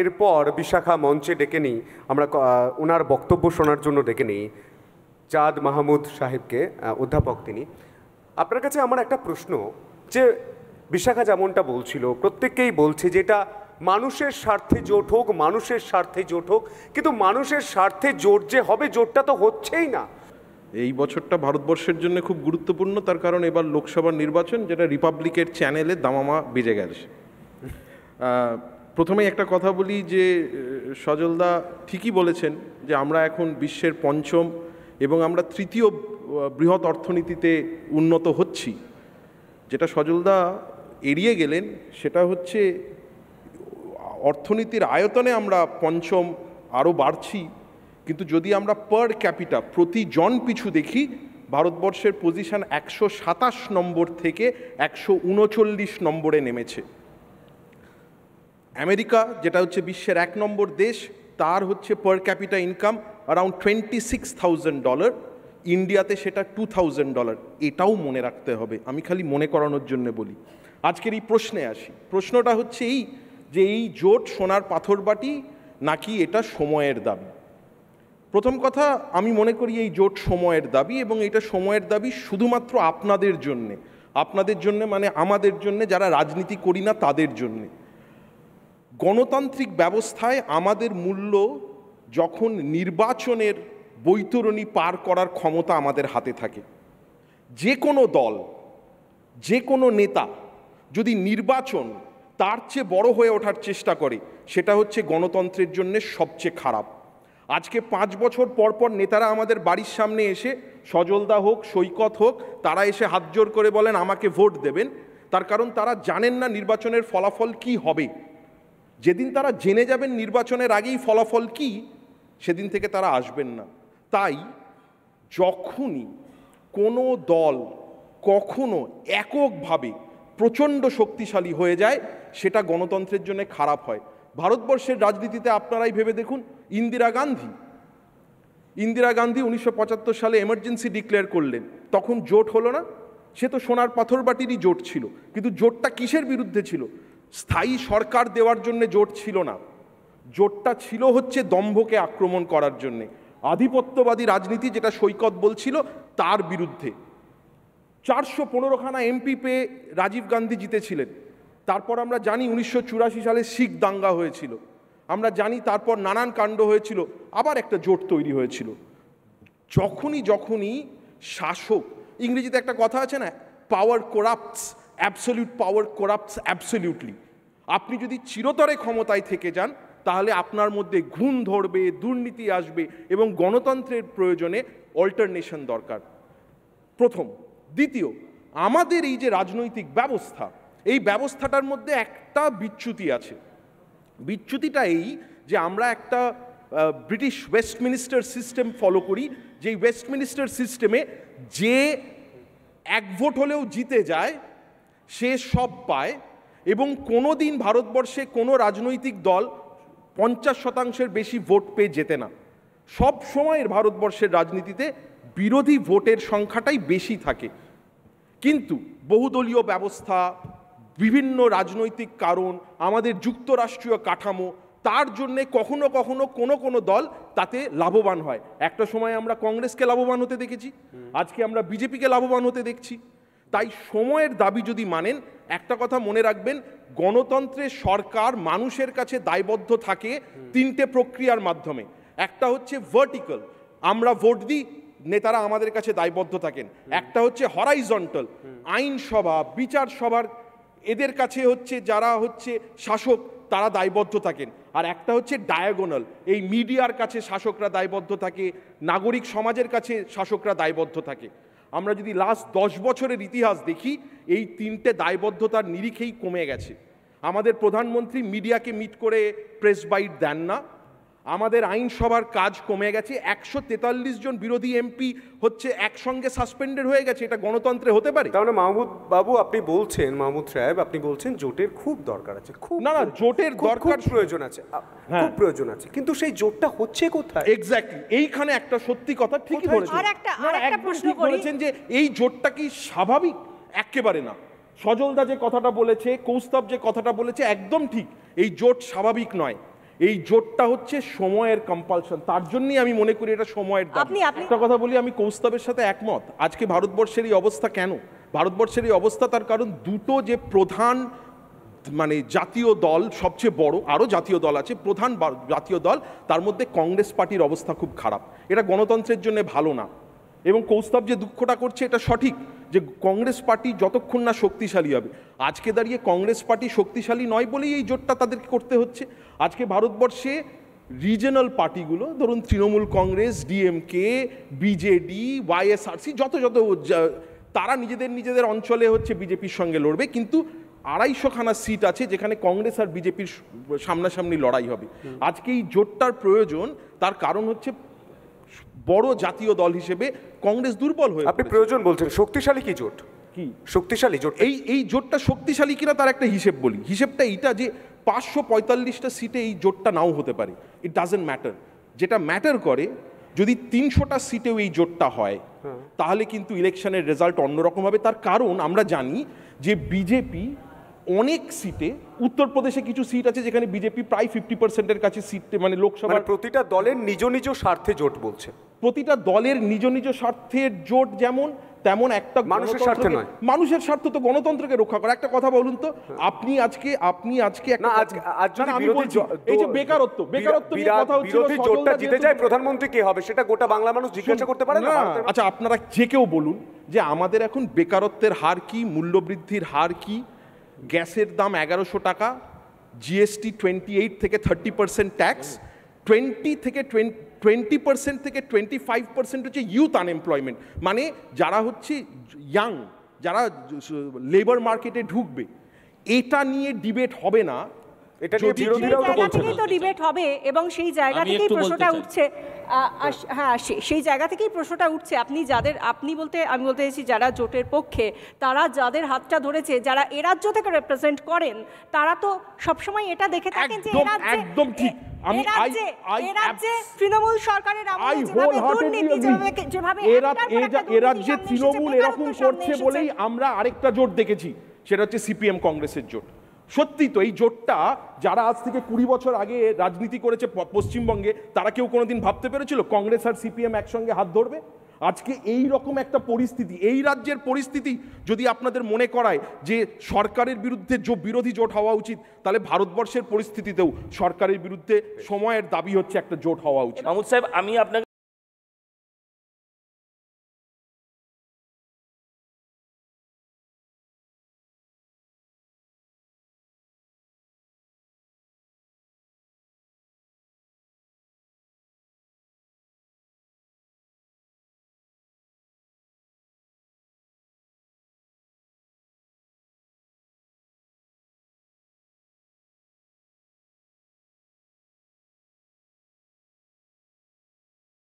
এরপর বিশাখা মঞ্চে ডেকে নিই আমরা ওনার বক্তব্য শোনার জন্য ডেকে নিই চাঁদ মাহমুদ সাহেবকে, অধ্যাপক তিনি। আপনার কাছে আমার একটা প্রশ্ন, যে বিশাখা যেমনটা বলছিল, প্রত্যেককেই বলছে যে এটা মানুষের স্বার্থে জোট হোক, মানুষের স্বার্থে জোট হোক, কিন্তু মানুষের স্বার্থে জোট যে হবে, জোটটা তো হচ্ছেই না। এই বছরটা ভারতবর্ষের জন্য খুব গুরুত্বপূর্ণ, তার কারণ এবার লোকসভার নির্বাচন, যেটা রিপাবলিকের চ্যানেলে দামামা বেজে গেছে। প্রথমেই একটা কথা বলি যে সজলদা ঠিকই বলেছেন যে আমরা এখন বিশ্বের পঞ্চম এবং আমরা তৃতীয় বৃহৎ অর্থনীতিতে উন্নত হচ্ছি। যেটা সজলদা এড়িয়ে গেলেন সেটা হচ্ছে অর্থনীতির আয়তনে আমরা পঞ্চম, আরও বাড়ছি, কিন্তু যদি আমরা পার ক্যাপিটা প্রতিজন পিছু দেখি, ভারতবর্ষের পজিশন 127 নম্বর থেকে 139 নম্বরে নেমেছে। আমেরিকা, যেটা হচ্ছে বিশ্বের 1 নম্বর দেশ, তার হচ্ছে পার ক্যাপিটা ইনকাম অ্যারাউন্ড $26,000, ইন্ডিয়াতে সেটা $2,000। এটাও মনে রাখতে হবে, আমি খালি মনে করানোর জন্য বলি। আজকের এই প্রশ্নে আসি। প্রশ্নটা হচ্ছে এই যে এই জোট সোনার পাথরবাটি নাকি এটা সময়ের দাবি। প্রথম কথা, আমি মনে করি এই জোট সময়ের দাবি, এবং এটা সময়ের দাবি শুধুমাত্র আপনাদের জন্যে। আপনাদের জন্যে মানে আমাদের জন্যে, যারা রাজনীতি করি না তাদের জন্যে। গণতান্ত্রিক ব্যবস্থায় আমাদের মূল্য যখন নির্বাচনের বৈতরণী পার করার ক্ষমতা আমাদের হাতে থাকে। যে কোনো দল, যে কোনো নেতা যদি নির্বাচন তার চেয়ে বড় হয়ে ওঠার চেষ্টা করে, সেটা হচ্ছে গণতন্ত্রের জন্য সবচেয়ে খারাপ। আজকে 5 বছর পর পর নেতারা আমাদের বাড়ির সামনে এসে, সজলদা হোক, সৈকত হোক, তারা এসে হাত জোর করে বলেন আমাকে ভোট দেবেন। তার কারণ তারা জানেন না নির্বাচনের ফলাফল কি হবে। যেদিন তারা জেনে যাবেন নির্বাচনের আগেই ফলাফল কি, সেদিন থেকে তারা আসবেন না। তাই যখনই কোনো দল কখনো এককভাবে প্রচণ্ড শক্তিশালী হয়ে যায়, সেটা গণতন্ত্রের জন্য খারাপ হয়। ভারতবর্ষের রাজনীতিতে আপনারাই ভেবে দেখুন, ইন্দিরা গান্ধী 1975 সালে এমার্জেন্সি ডিক্লেয়ার করলেন, তখন জোট হলো না। সে তো সোনার পাথরবাটিরই জোট ছিল, কিন্তু জোটটা কিসের বিরুদ্ধে ছিল? স্থায়ী সরকার দেওয়ার জন্য জোট ছিল না, জোটটা ছিল হচ্ছে দম্ভকে আক্রমণ করার জন্যে, আধিপত্যবাদী রাজনীতি, যেটা সৈকত বলছিল, তার বিরুদ্ধে। 415খানা এমপি পেয়ে রাজীব গান্ধী জিতেছিলেন। তারপর আমরা জানি 1984 সালে শিখ দাঙ্গা হয়েছিল, আমরা জানি তারপর নানান কাণ্ড হয়েছিল, আবার একটা জোট তৈরি হয়েছিল। যখনই শাসক, ইংরেজিতে একটা কথা আছে না, পাওয়ার করাপ্টস, অ্যাবসলিউট পাওয়ার করাপ্টস অ্যাবসলিউটলি। আপনি যদি চিরতরে ক্ষমতায় থেকে যান, তাহলে আপনার মধ্যে ঘুণ ধরবে, দুর্নীতি আসবে, এবং গণতন্ত্রের প্রয়োজনে অল্টারনেশন দরকার। প্রথম। দ্বিতীয়, আমাদের এই যে রাজনৈতিক ব্যবস্থা, এই ব্যবস্থাটার মধ্যে একটা বিচ্যুতি আছে। বিচ্যুতিটা এই যে আমরা একটা ব্রিটিশ ওয়েস্টমিনিস্টার সিস্টেম ফলো করি, যে ওয়েস্টমিনিস্টার সিস্টেমে যে এক ভোট হলেও জিতে যায় সে সব পায়, এবং কোনো দিন ভারতবর্ষে কোনো রাজনৈতিক দল 50% বেশি ভোট পেয়ে জেতে না। সব সময়ের ভারতবর্ষের রাজনীতিতে বিরোধী ভোটের সংখ্যাটাই বেশি থাকে। কিন্তু বহুদলীয় ব্যবস্থা, বিভিন্ন রাজনৈতিক কারণ, আমাদের যুক্তরাষ্ট্রীয় কাঠামো, তার জন্যে কখনো কখনো কোনো দল তাতে লাভবান হয়। একটা সময় আমরা কংগ্রেসকে লাভবান হতে দেখেছি, আজকে আমরা বিজেপিকে লাভবান হতে দেখছি। তাই সময়ের দাবি যদি মানেন, একটা কথা মনে রাখবেন, গণতন্ত্রের সরকার মানুষের কাছে দায়বদ্ধ থাকে 3টে প্রক্রিয়ার মাধ্যমে। একটা হচ্ছে ভার্টিক্যাল, আমরা ভোট দিই, নেতারা আমাদের কাছে দায়বদ্ধ থাকেন। একটা হচ্ছে হরাইজন্টাল, আইনসভা, বিচার সভার এদের কাছে হচ্ছে যারা হচ্ছে শাসক তারা দায়বদ্ধ থাকেন। আর একটা হচ্ছে ডায়াগোনাল, এই মিডিয়ার কাছে শাসকরা দায়বদ্ধ থাকে, নাগরিক সমাজের কাছে শাসকরা দায়বদ্ধ থাকে। আমরা যদি লাস্ট 10 বছরের ইতিহাস দেখি, এই 3টে দায়বদ্ধতার নিরিখেই কমে গেছে। আমাদের প্রধানমন্ত্রী মিডিয়াকে মিট করে প্রেস বাইট দেন না, আমাদের আইনসভার কাজ কমে গেছে, 143 জন বিরোধী এমপি হচ্ছে একসঙ্গে সাসপেন্ডেড হয়ে গেছে। এটা গণতন্ত্রে হতে পারে? তাহলে মাহমুদ বাবু আপনি বলছেন, মাহমুদ সাহেব আপনি বলছেন জোটের খুব দরকার আছে, খুব না জোটের দরকার, প্রয়োজন আছে, খুব প্রয়োজন আছে, কিন্তু সেই জোটটা হচ্ছে কোথায়? এক্স্যাক্টলি, এইখানে একটা সত্যি কথা ঠিকই বলেছেন। আরেকটা প্রশ্ন করি, বলেছেন যে এই জোটটা কি স্বাভাবিক? একেবারে না। সজলদা যে কথাটা বলেছে, কৌস্তব যে কথাটা বলেছে, একদম ঠিক। এই জোট স্বাভাবিক নয়। এই জোটটা হচ্ছে সময়ের কম্পালশন, তার জন্যই আমি মনে করি এটা সময়ের দাবি। একটা কথা বলি, আমি কৌস্তবের সাথে একমত। আজকে ভারতবর্ষের এই অবস্থা কেন? ভারতবর্ষের এই অবস্থা তার কারণ দুটো যে প্রধান মানে জাতীয় দল, সবচেয়ে বড়, আরও জাতীয় দল আছে, প্রধান জাতীয় দল, তার মধ্যে কংগ্রেস পার্টির অবস্থা খুব খারাপ। এটা গণতন্ত্রের জন্য ভালো না। এবং কৌস্তব যে দুঃখটা করছে এটা সঠিক, যে কংগ্রেস পার্টি যতক্ষণ না শক্তিশালী হবে, আজকে দাঁড়িয়ে কংগ্রেস পার্টি শক্তিশালী নয় বলেই এই জোটটা তাদেরকে করতে হচ্ছে। আজকে ভারতবর্ষে রিজনাল পার্টিগুলো, ধরুন তৃণমূল কংগ্রেস, ডিএমকে, বিজেডি, ওয়াইএসআরসি, যত তারা নিজেদের অঞ্চলে হচ্ছে বিজেপির সঙ্গে লড়বে, কিন্তু 250খানা সিট আছে যেখানে কংগ্রেস আর বিজেপির সামনাসামনি লড়াই হবে। আজকে এই জোটটার প্রয়োজন, তার কারণ হচ্ছে বড় জাতীয় দল হিসেবে কংগ্রেস দুর্বল হয়ে। আপনি প্রয়োজন বলছেন, শক্তিশালী কি জোট? কি শক্তিশালী জোট? এই জোটটা শক্তিশালী কিনা তার একটা হিসেব বলি। হিসেবটা এইটা যে 545টা সিটে এই জোটটা নাও হতে পারে, ইট ডাজন্ট ম্যাটার। যেটা ম্যাটার করে, যদি 300টা সিটেও এই জোটটা হয় তাহলে কিন্তু ইলেকশনের রেজাল্ট অন্যরকম হবে। তার কারণ আমরা জানি যে বিজেপি অনেক সিটে, উত্তরপ্রদেশে কিছু সিট আছে যেখানে বিজেপি প্রায় 50%-এর কাছে সিট, মানে লোকসভার প্রতিটা দলের নিজ নিজ স্বার্থে জোট বলছে। প্রতিটা দলের নিজ নিজ স্বার্থের জোট, যেমন তেমন একটা মানুষের স্বার্থে নয়। মানুষের স্বার্থ তো গণতন্ত্রকে রক্ষা করা। একটা কথা বলুন তো, আপনি আজকে এই যে বেকারত্ব নিয়ে কথা হচ্ছে, বিরোধী জোটটা জিতে যায়, প্রধানমন্ত্রী কে হবে সেটা গোটা বাংলা মানুষ জিজ্ঞাসা করতে পারে না। আচ্ছা, আপনারা যে কেউ বলুন যে আমাদের এখন বেকারত্বের হার কি, মূল্যবৃদ্ধির হার কি, গ্যাসের দাম 1100 টাকা, জিএসটি 28 থেকে 30% ট্যাক্স, 20% থেকে 25% হচ্ছে ইউথ আনএমপ্লয়মেন্ট, মানে যারা হচ্ছে ইয়াং, যারা লেবার মার্কেটে ঢুকবে। এটা নিয়ে ডিবেট হবে না, এটা নিয়ে বিরোধীরাও তো বলছে না। তো ডিবেট হবে, এবং সেই জায়গা থেকেই প্রশ্নটা উঠছে। হ্যাঁ, সেই জায়গা থেকেই প্রশ্নটা উঠছে। আপনি আমি বলতে চাইছি যারা জোটের পক্ষে, তারা যাদের হাতটা ধরেছে, যারা এ রাজ্য থেকে রিপ্রেজেন্ট করেন, তারা তো সবসময় এটা দেখে থাকেন যে একদম ঠিক। তৃণমূল সরকারের রাজ্যে তৃণমূল এরকম করছে বলেই আমরা আরেকটা জোট দেখেছি, সেটা হচ্ছে সিপিএম কংগ্রেসের জোট। সত্যি তো, এই জোটটা যারা আজ থেকে 20 বছর আগে রাজনীতি করেছে পশ্চিমবঙ্গে, তারা কেউ কোনোদিন ভাবতে পেরেছিল কংগ্রেস আর সিপিএম একসঙ্গে হাত ধরবে? আজকে এই রকম একটা পরিস্থিতি, এই রাজ্যের পরিস্থিতি যদি আপনাদের মনে করায় যে সরকারের বিরুদ্ধে বিরোধী জোট হওয়া উচিত, তাহলে ভারতবর্ষের পরিস্থিতিতেও সরকারের বিরুদ্ধে সময়ের দাবি হচ্ছে একটা জোট হওয়া উচিত। মাহমুদ সাহেব, আমি আপনাকে